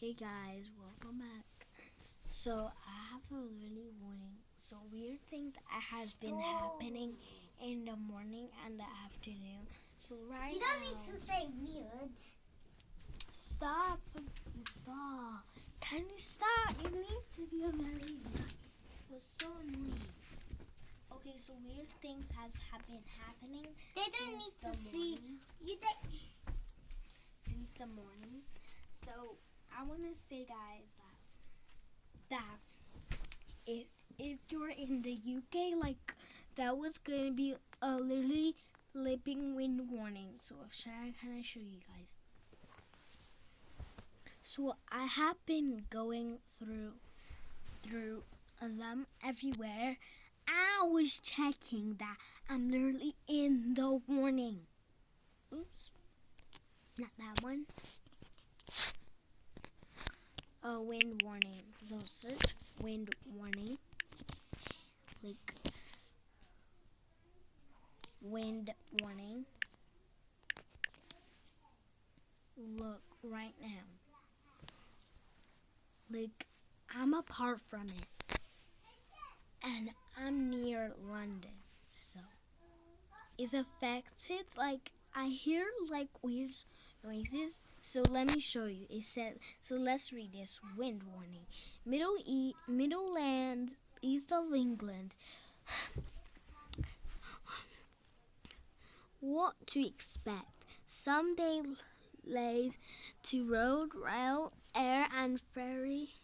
Hey guys, welcome back. So I have a really warning. So weird things that has been happening in the morning and the afternoon. So right You don't need to say weird. Stop. Stop. Can you stop? It needs to be a very You're so annoying. Okay, so weird things have been happening. They don't need to see you. Since the morning. So I want to say, guys, that if you're in the UK, like that was gonna be a literally lipping wind warning. So can I show you guys? So I have been going through them everywhere. I was checking that I'm literally in the warning. Oops, not that one. Wind warning. So search wind warning. Like wind warning. Look right now. Like I'm apart from it. And I'm near London. So it's affected. Like I hear like weird noises. So let me show you. It said, so let's read this. Wind warning. Midland, east of England. What to expect? Some delays to road, rail, air, and ferry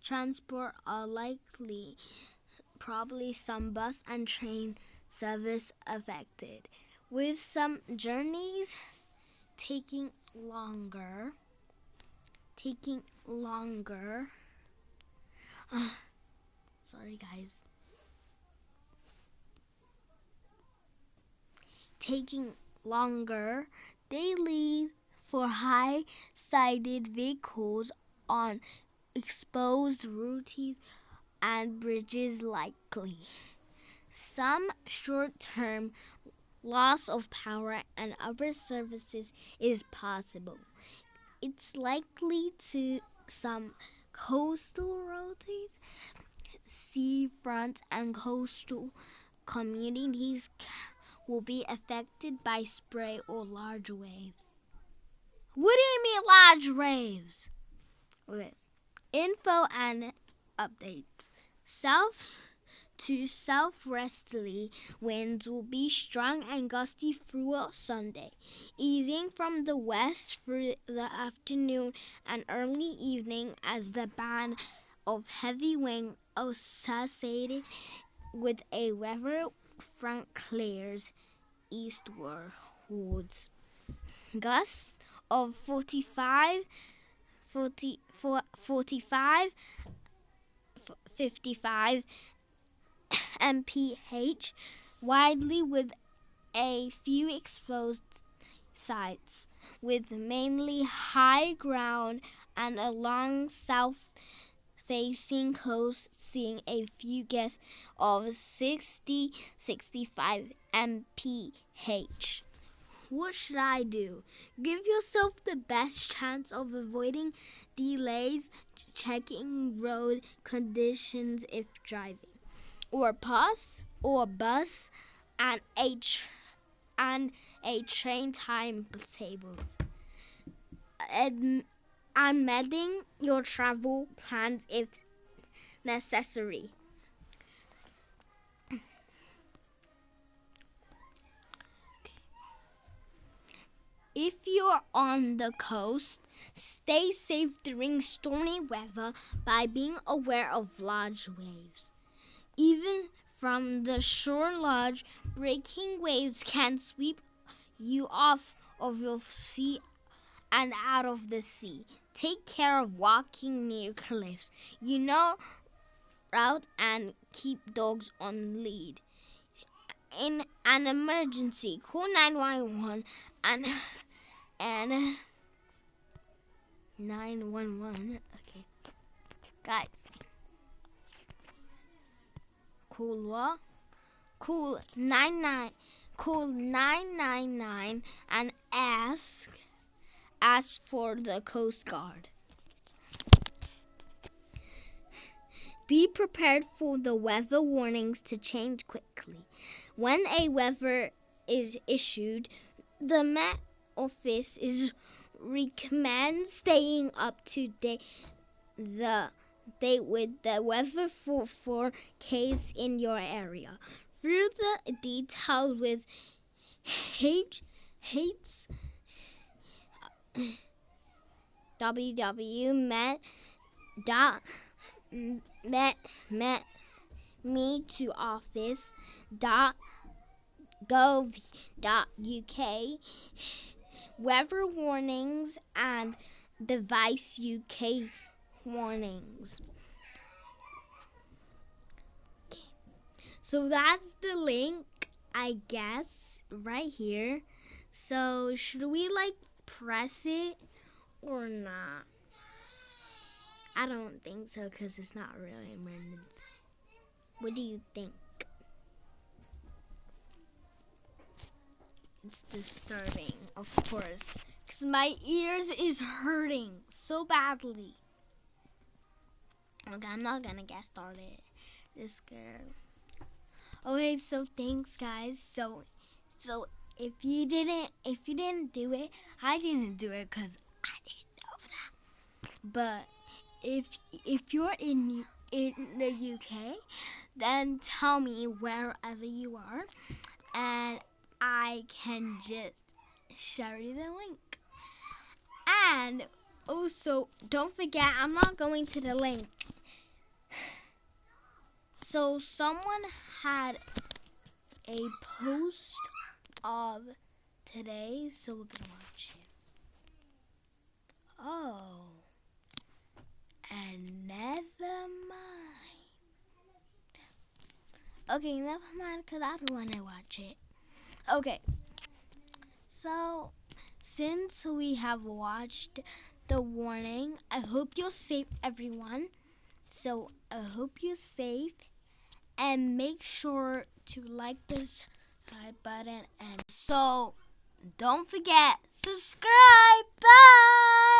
transport are likely. Probably some bus and train service affected, with some journeys taking longer. Sorry, guys. Taking longer daily for high-sided vehicles on exposed routes and bridges likely. Some short-term loss of power and other services is possible. It's likely to some coastal routes, seafront and coastal communities will be affected by spray or large waves. What do you mean large waves? Okay. Info and updates. South to southwesterly winds will be strong and gusty throughout Sunday, easing from the west through the afternoon and early evening as the band of heavy wind associated with a weather front clears eastwards. Gusts of 45 55 mph widely with a few exposed sites, with mainly high ground and along south-facing coast seeing a few gusts of 65 mph. What should I do? Give yourself the best chance of avoiding delays, checking road conditions if driving, or bus and a train timetables. Amending your travel plans if necessary. If you're on the coast, stay safe during stormy weather by being aware of large waves. Even from the shore, large breaking waves can sweep you off of your feet and out of the sea. Take care of walking near cliffs. Route and keep dogs on lead. In an emergency, call 911 and 911. Okay, guys. Call 999 and ask for the Coast Guard. Be prepared for the weather warnings to change quickly. When a weather is issued, the Met Office recommends staying up to date with the weather forecast in your area. Through the details with Hates www.metoffice.gov.uk, weather warnings and device UK warnings. So that's the link, I guess, right here. So should we press it or not? I don't think so because it's not really an emergency. What do you think? It's disturbing, of course, because my ears is hurting so badly. Okay, I'm not gonna get started. This girl. Okay, so thanks, guys. So if you didn't do it, I didn't do it because I didn't know that. But if you're in the UK, then tell me wherever you are, and I can just show you the link. And also, don't forget, I'm not going to the link. So someone had a post of today, so we're gonna watch it. Oh, and never mind. Okay, never mind, because I don't want to watch it. Okay, so since we have watched the warning, I hope you're safe, everyone. So I hope you're safe, and make sure to like this button, and so don't forget, subscribe. Bye.